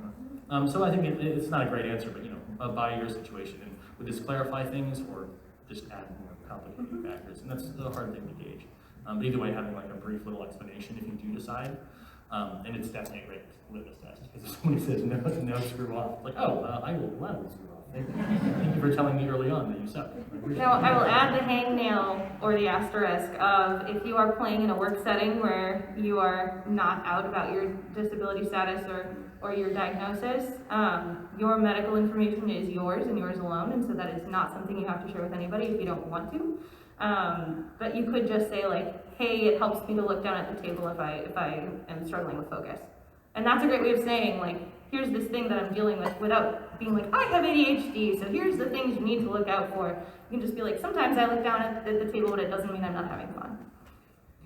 on. So I think it's not a great answer, but by your situation. And would this clarify things or just add more complicated factors? And that's a hard thing to gauge. But either way, having like a brief little explanation if you do decide, and it's definitely a great litmus test, because if somebody says no, screw off, like, oh, I will gladly screw off. Thank you for telling me early on that you suck. Now, I will add the hangnail or the asterisk of if you are playing in a work setting where you are not out about your disability status or your diagnosis, your medical information is yours and yours alone, and so that is not something you have to share with anybody if you don't want to. But you could just say like, hey, it helps me to look down at the table if I am struggling with focus. And that's a great way of saying like, here's this thing that I'm dealing with without being like, I have ADHD, so here's the things you need to look out for. You can just be like, sometimes I look down at the table, but it doesn't mean I'm not having fun.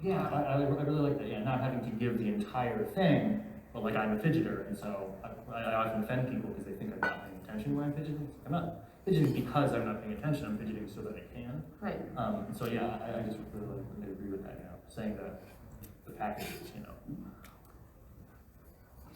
Yeah, I really like that. Yeah, not having to give the entire thing, but like I'm a fidgeter, and so I often offend people because they think I'm not paying attention when I'm fidgeting. I'm not fidgeting because I'm not paying attention. I'm fidgeting so that I can. Right. So yeah, I just really agree with that. Saying that the package is,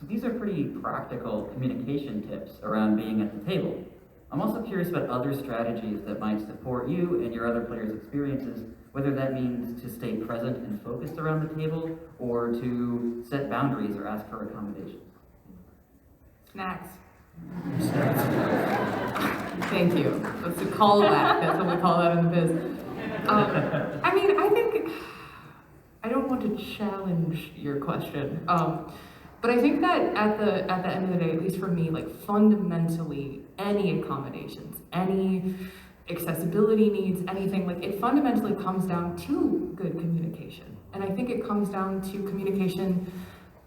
So these are pretty practical communication tips around being at the table. I'm also curious about other strategies that might support you and your other players' experiences, whether that means to stay present and focused around the table, or to set boundaries or ask for accommodations. Snacks. Thank you. That's a callback. That's what we call that in the biz. I think I don't want to challenge your question, but I think that at the end of the day, at least for me, like fundamentally, any accommodations, any accessibility needs, anything, like it fundamentally comes down to good communication. And I think it comes down to communication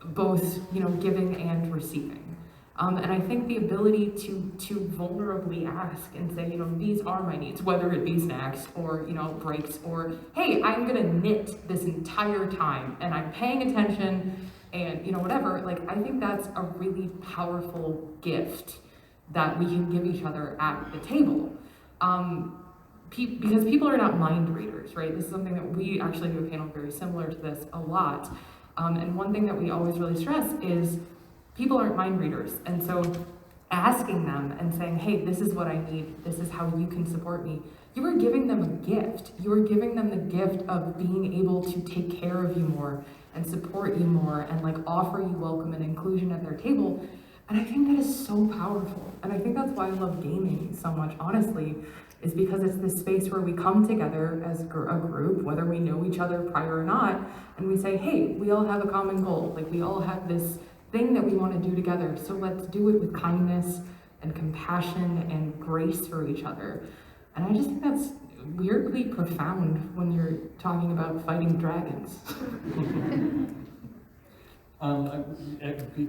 both, giving and receiving. And I think the ability to vulnerably ask and say, these are my needs, whether it be snacks or, breaks, or, hey, I'm gonna knit this entire time and I'm paying attention and whatever, like I think that's a really powerful gift that we can give each other at the table. Because people are not mind readers, right? This is something that we actually do a panel very similar to this a lot. And one thing that we always really stress is people aren't mind readers. And so asking them and saying, hey, this is what I need, this is how you can support me, you are giving them a gift. You are giving them the gift of being able to take care of you more and support you more and like offer you welcome and inclusion at their table. And I think that is so powerful. And I think that's why I love gaming so much, honestly, is because it's this space where we come together as a group, whether we know each other prior or not, and we say, hey, we all have a common goal. Like we all have this thing that we want to do together. So let's do it with kindness and compassion and grace for each other. And I just think that's weirdly profound when you're talking about fighting dragons.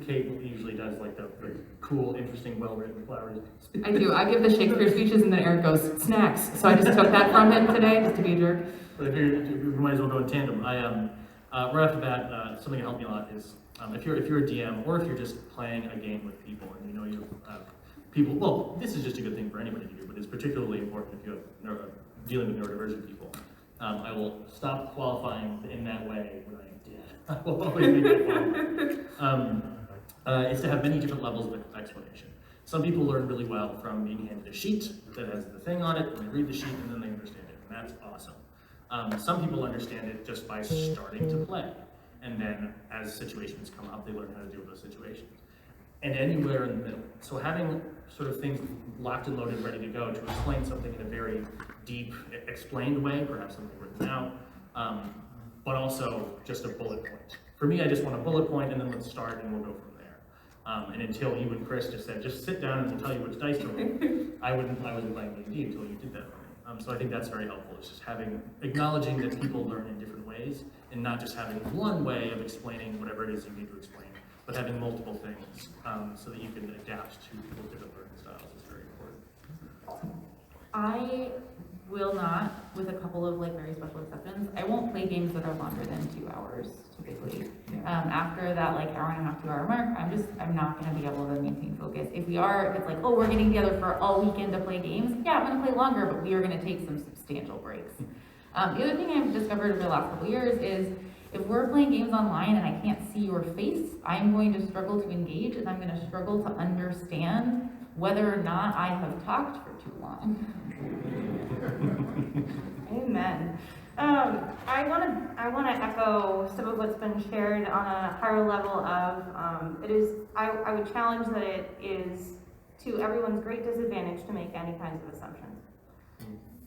Kate usually does like the cool, interesting, well-written flowers. I do. I give the Shakespeare speeches and then Eric goes, snacks. So I just took that from him today, just to be a jerk. But if we might as well go in tandem. Right off the bat, something that helped me a lot is if you're a DM or if you're just playing a game with people and you have people, well, this is just a good thing for anybody to do, but it's particularly important if you have dealing with neurodivergent people. I will stop qualifying in that way when I did. I will always make that qualify. It's to have many different levels of explanation. Some people learn really well from being handed a sheet that has the thing on it, and they read the sheet and then they understand it, and that's awesome. Some people understand it just by starting to play, and then as situations come up, they learn how to deal with those situations. And anywhere in the middle. So having sort of things locked and loaded, ready to go to explain something in a very deep, explained way, perhaps something written out, but also just a bullet point. For me, I just want a bullet point, and then let's start, and we'll go from there. And until you and Chris just said, just sit down and we'll tell you which dice to roll, I wasn't playing ADHD until you did that for me. So I think that's very helpful. It's just acknowledging that people learn in different ways, and not just having one way of explaining whatever it is you need to explain, but having multiple things so that you can adapt to people's different learning styles is very important. I will not, with a couple of like very special exceptions, I won't play games that are longer than 2 hours typically. After that like hour and a half, 2 hour mark, I'm not going to be able to maintain focus. If it's like, oh, we're getting together for all weekend to play games, yeah, I'm going to play longer, but we are going to take some substantial breaks. The other thing I've discovered over the last couple of years is if we're playing games online and I can't see your face, I'm going to struggle to engage and I'm going to struggle to understand whether or not I have talked for too long. Amen. I want to echo some of what's been shared on a higher level of I would challenge that it is to everyone's great disadvantage to make any kinds of assumptions.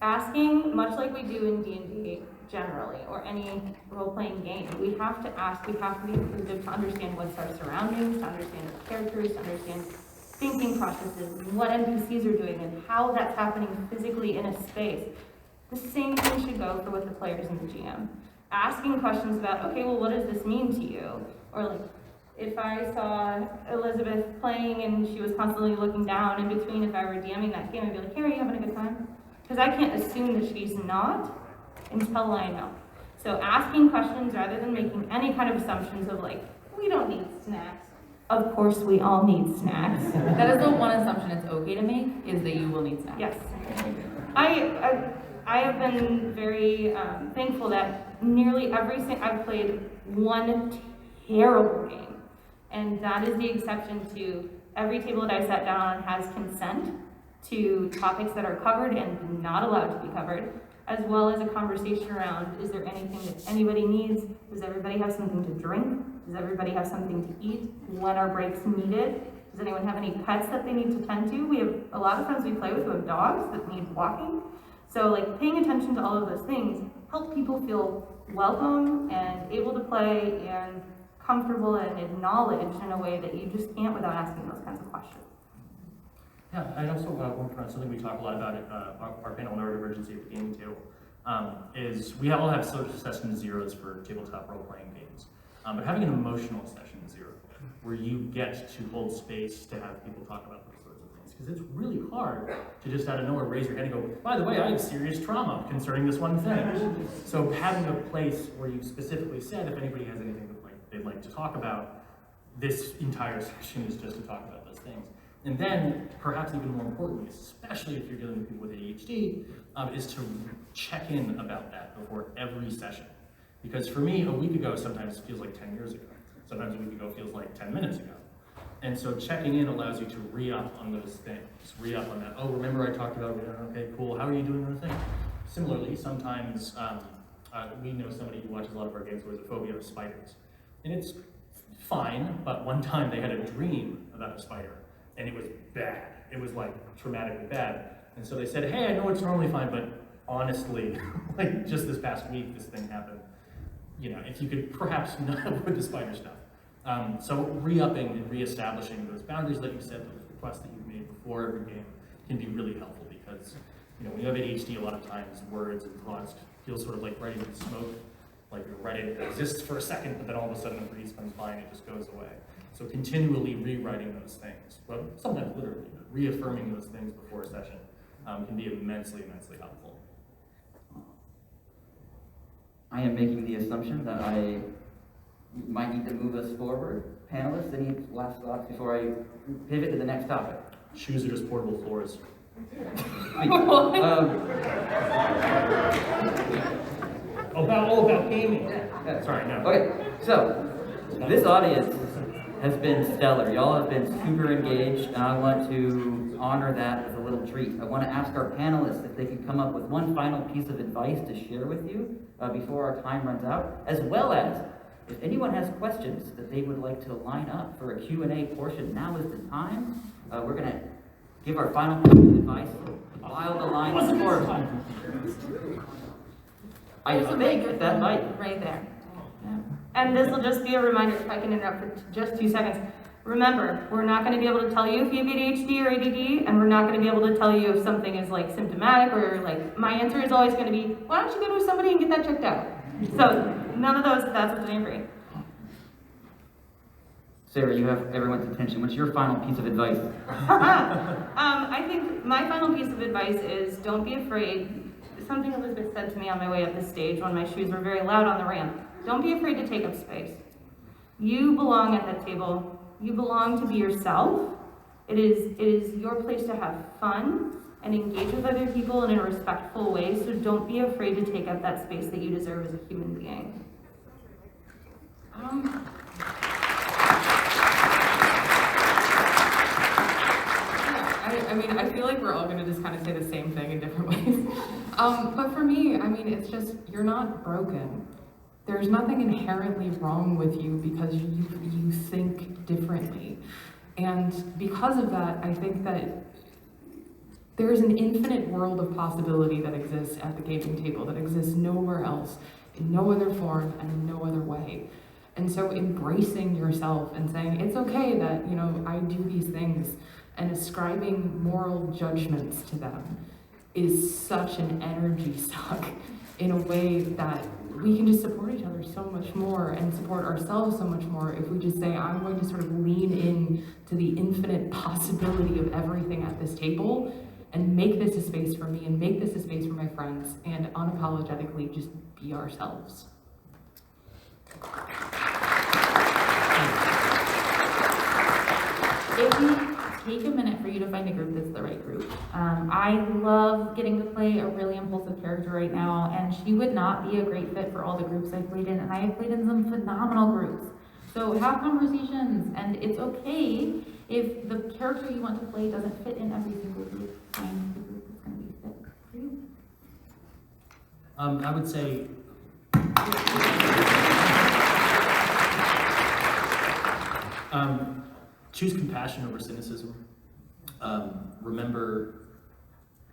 Asking, much like we do in D&D generally, or any role-playing game, we have to ask, we have to be inclusive to understand what's our surroundings, to understand the characters, to understand thinking processes, what NPCs are doing, and how that's happening physically in a space. The same thing should go for with the players and the GM. Asking questions about, okay, well, what does this mean to you? Or like, if I saw Elizabeth playing and she was constantly looking down in between, if I were DMing that game, I'd be like, hey, are you having a good time? Because I can't assume that she's not until I know. So asking questions rather than making any kind of assumptions of like, we don't need snacks. Of course we all need snacks. That is the one assumption it's okay to make, is that you will need snacks. Yes. I have been very thankful that nearly I've played one terrible game. And that is the exception to every table that I sat down on has consent to topics that are covered and not allowed to be covered, as well as a conversation around, is there anything that anybody needs? Does everybody have something to drink? Does everybody have something to eat? When are breaks needed? Does anyone have any pets that they need to tend to? We have a lot of friends we play with who have dogs that need walking. So like paying attention to all of those things help people feel welcome and able to play and comfortable and acknowledged in a way that you just can't without asking those kinds of questions. Yeah, I also want to point out something we talk a lot about at our panel neurodivergency at the gaming table, is we all have social session zeros for tabletop role-playing games, but having an emotional session zero, where you get to hold space to have people talk about those sorts of things, because it's really hard to just out of nowhere raise your hand and go, by the way, I have serious trauma concerning this one thing. So having a place where you specifically said if anybody has anything that they'd like to talk about. This entire session is just to talk about those things. And then, perhaps even more importantly, especially if you're dealing with people with ADHD, is to check in about that before every session. Because for me, a week ago sometimes feels like 10 years ago. Sometimes a week ago feels like 10 minutes ago. And so checking in allows you to re-up on those things. Re-up on that, oh, remember I talked about, okay, cool, how are you doing on the thing? Similarly, sometimes we know somebody who watches a lot of our games who has a phobia of spiders. And it's fine, but one time they had a dream about a spider, and it was bad. It was like traumatically bad. And so they said, hey, I know it's normally fine, but honestly, like just this past week, this thing happened. If you could perhaps not avoid the spider stuff. So re-upping and re-establishing those boundaries that you set, those requests that you've made before every game can be really helpful because, when you have ADHD, a lot of times words and thoughts feel sort of like writing in smoke. Like you're writing, it exists for a second, but then all of a sudden a breeze comes by and it just goes away. So continually rewriting those things, well, sometimes literally, but reaffirming those things before a session can be immensely, immensely helpful. I am making the assumption that I might need to move us forward. Panelists, any last thoughts before I pivot to the next topic? Shoes are just portable floors. About gaming. Sorry, no. Okay, so this audience has been stellar. Y'all have been super engaged, and I want to honor that with a little treat. I want to ask our panelists if they could come up with one final piece of advice to share with you before our time runs out, as well as if anyone has questions that they would like to line up for a Q&A portion. Now is the time. We're going to give our final piece of advice while the line is forward. I think that might. Right there. Yeah. And this will just be a reminder, if I can interrupt for just 2 seconds. Remember, we're not going to be able to tell you if you have ADHD or ADD, and we're not going to be able to tell you if something is like symptomatic or like, my answer is always going to be, why don't you go to somebody and get that checked out? So none of those, that's what's in free. Sarah, you have everyone's attention. What's your final piece of advice? I think my final piece of advice is don't be afraid. Something Elizabeth said to me on my way up the stage when my shoes were very loud on the ramp. Don't be afraid to take up space. You belong at that table. You belong to be yourself. It is your place to have fun and engage with other people in a respectful way, so don't be afraid to take up that space that you deserve as a human being. I feel like we're all going to just kind of say the same thing in different ways. But for me, it's just, you're not broken. There's nothing inherently wrong with you because you think differently. And because of that, I think that there's an infinite world of possibility that exists at the gaming table, that exists nowhere else, in no other form, and in no other way. And so embracing yourself and saying, it's okay that, I do these things, and ascribing moral judgments to them is such an energy suck in a way that we can just support each other so much more and support ourselves so much more if we just say, I'm going to sort of lean in to the infinite possibility of everything at this table and make this a space for me and make this a space for my friends and unapologetically just be ourselves. If we take a minute for you to find a group that's the right group. I love getting to play a really impulsive character right now, and she would not be a great fit for all the groups I've played in, and I have played in some phenomenal groups. So have conversations, and it's okay if the character you want to play doesn't fit in every single group. Find the group that's going to be fit for you. I would say, choose compassion over cynicism. Remember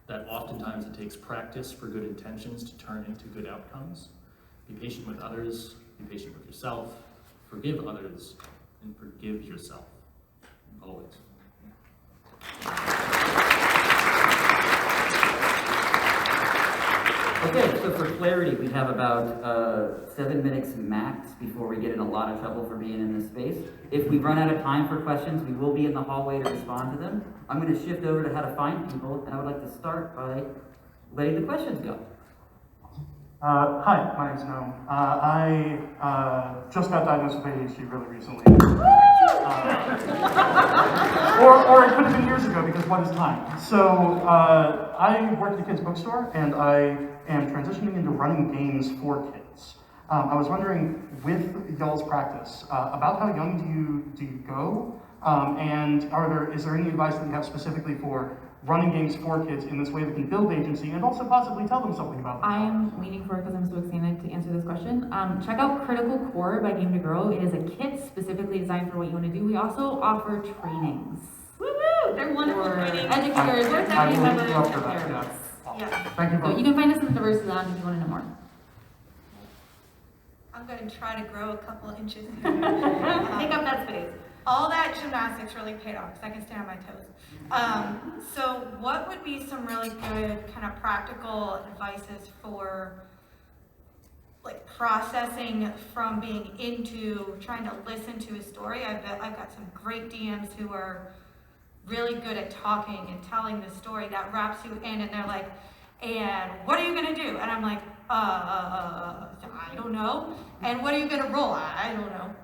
that oftentimes it takes practice for good intentions to turn into good outcomes. Be patient with others, be patient with yourself, forgive others, and forgive yourself, always. Okay, so for clarity, we have about 7 minutes max before we get in a lot of trouble for being in this space. If we run out of time for questions, we will be in the hallway to respond to them. I'm going to shift over to how to find people, and I would like to start by letting the questions go. Hi, my name's Noam. I just got diagnosed with ADHD really recently. Or it could have been years ago, because what is time? So I work at a kid's bookstore, and I am transitioning into running games for kids. I was wondering, with y'all's practice, about how young do you go? And is there any advice that you have specifically for running games for kids in this way that can build agency and also possibly tell them something about themselves? I am leaning forward because I'm so excited to answer this question. Check out Critical Core by Game to Grow. It is a kit specifically designed for what you want to do. We also offer trainings. Woo-woo! They're wonderful For trainings. educators, We're or family will members, look up for or that, parents. Yeah. Thank you So both. you can find us in the Diversity Lounge if you want to know more. I'm going to try to grow a couple inches. Take up that space. All that gymnastics really paid off because I can stand on my toes. So what would be some really good kind of practical advices for like processing from being into trying to listen to a story? I bet I've got some great DMs who are really good at talking and telling the story that wraps you in, and they're like, and what are you gonna do? And I'm like, I don't know. And what are you gonna roll? I don't know.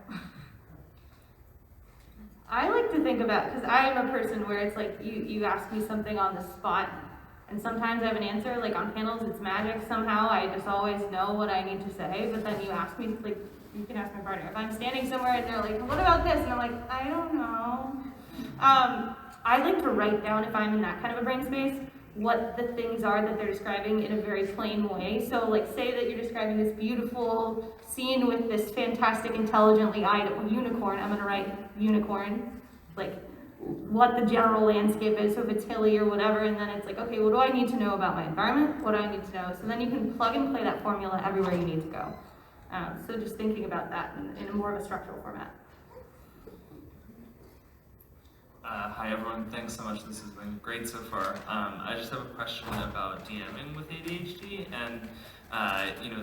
I like to think about, because I am a person where it's like you ask me something on the spot, and sometimes I have an answer. Like on panels, it's magic somehow. I just always know what I need to say. But then you ask me, like, you can ask my partner. If I'm standing somewhere and they're like, "What about this?" and I'm like, "I don't know." I like to write down, if I'm in that kind of a brain space, what the things are that they're describing in a very plain way. So like, say that you're describing this beautiful scene with this fantastic, intelligently eyed unicorn. I'm gonna write unicorn, like what the general landscape is, so if it's hilly or whatever, and then it's like, okay, what do I need to know about my environment? What do I need to know? So then you can plug and play that formula everywhere you need to go. So just thinking about that in a more of a structural format. Hi everyone, thanks so much. This has been great so far. I just have a question about DMing with ADHD, and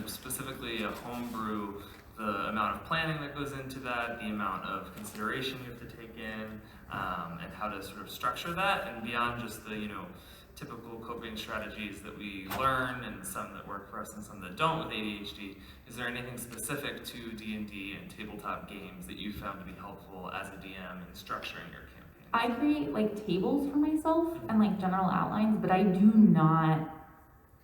specifically a homebrew, the amount of planning that goes into that, the amount of consideration you have to take in, and how to sort of structure that, and beyond just the typical coping strategies that we learn, and some that work for us and some that don't with ADHD. Is there anything specific to D&D and tabletop games that you found to be helpful as a DM in structuring your campaign? I create like tables for myself and like general outlines, but I do not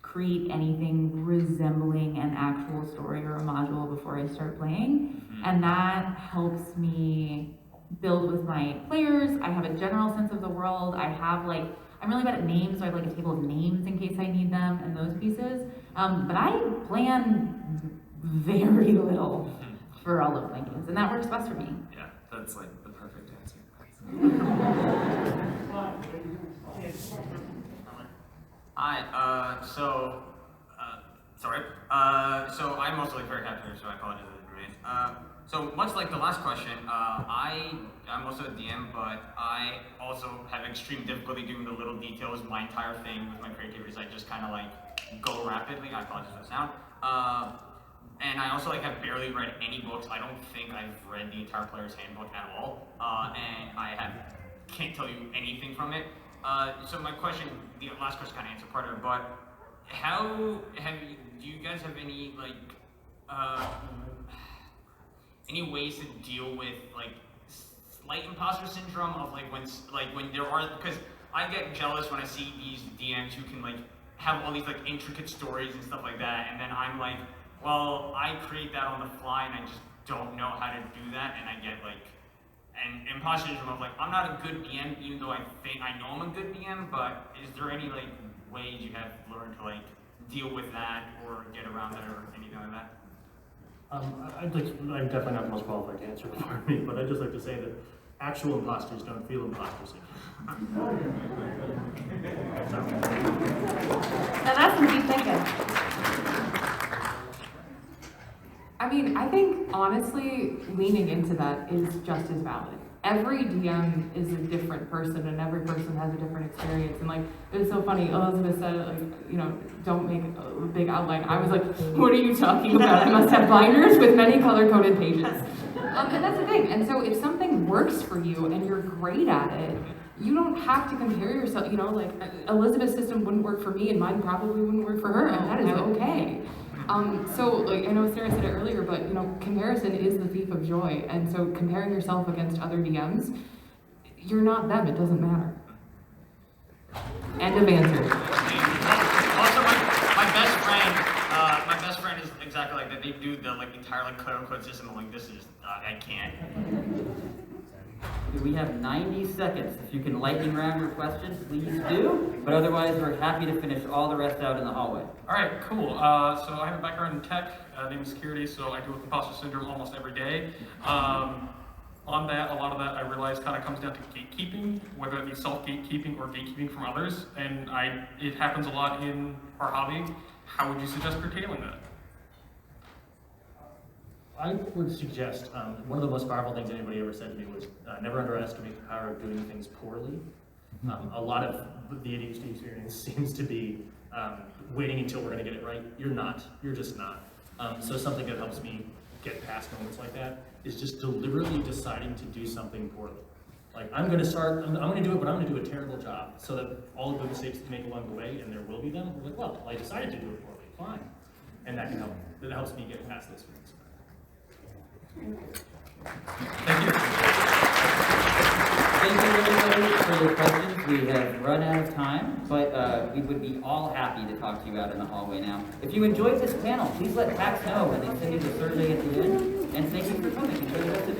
create anything resembling an actual story or a module before I start playing. Mm-hmm. And that helps me build with my players. I have a general sense of the world. I'm really bad at names, so I have like a table of names in case I need them and those pieces. But I plan very little for all of my games, and that works best for me. Yeah, that's like the perfect answer. Hi, so I'm also like very happy here, so I apologize in advance. So much like the last question, I'm also a DM, but I also have extreme difficulty doing the little details. My entire thing with my creativity is I just kind of like go rapidly. I apologize for the sound. And I also like have barely read any books. I don't think I've read the entire Player's Handbook at all, and can't tell you anything from it. So my question, the last question kind of answered part of it, but do you guys have any any ways to deal with like slight imposter syndrome of when there are, because I get jealous when I see these DMs who can like have all these like intricate stories and stuff like that, and then I'm like, well, I create that on the fly and I just don't know how to do that, and I get like an imposter syndrome of like, I'm not a good DM even though I think I know I'm a good DM, but is there any like ways you have learned to like deal with that or get around that or anything like that? I'm definitely not the most qualified to answer for me, but I'd just like to say that actual imposters don't feel imposter syndrome. Now that's some deep thinking. I mean, I think honestly, leaning into that is just as valid. Every DM is a different person, and every person has a different experience. And like, it was so funny. Elizabeth said, don't make a big outline. I was like, what are you talking about? I must have binders with many color-coded pages. And that's the thing. And so, if something works for you and you're great at it, you don't have to compare yourself. Elizabeth's system wouldn't work for me, and mine probably wouldn't work for her, and that is okay. So, like, I know Sarah said it earlier, but, you know, comparison is the thief of joy. And so comparing yourself against other DMs, you're not them, it doesn't matter. End of answer. Also, my best friend is exactly like that. They do the like entire like quote unquote system. I'm like, this is I can't. We have 90 seconds. If you can lightning round your questions, please do. But otherwise, we're happy to finish all the rest out in the hallway. All right, cool. So I have a background in tech, named security, so I deal with imposter syndrome almost every day. On that, a lot of that I realize kind of comes down to gatekeeping, whether it be self-gatekeeping or gatekeeping from others, and it happens a lot in our hobby. How would you suggest curtailing that? I would suggest, one of the most powerful things anybody ever said to me was, never underestimate the power of doing things poorly. A lot of the ADHD experience seems to be waiting until we're gonna get it right. You're not, you're just not. So something that helps me get past moments like that is just deliberately deciding to do something poorly. Like, I'm gonna do it, but I'm gonna do a terrible job, so that all of the mistakes that you make along the way, and there will be them, we're like, well, I decided to do it poorly, fine. And that can help, that helps me get past those things. Thank you. Thank you, everybody, for your questions. We have run out of time, but we would be all happy to talk to you out in the hallway now. If you enjoyed this panel, please let Pax know when they send you the survey at the end. And thank you for coming. Enjoy the rest of your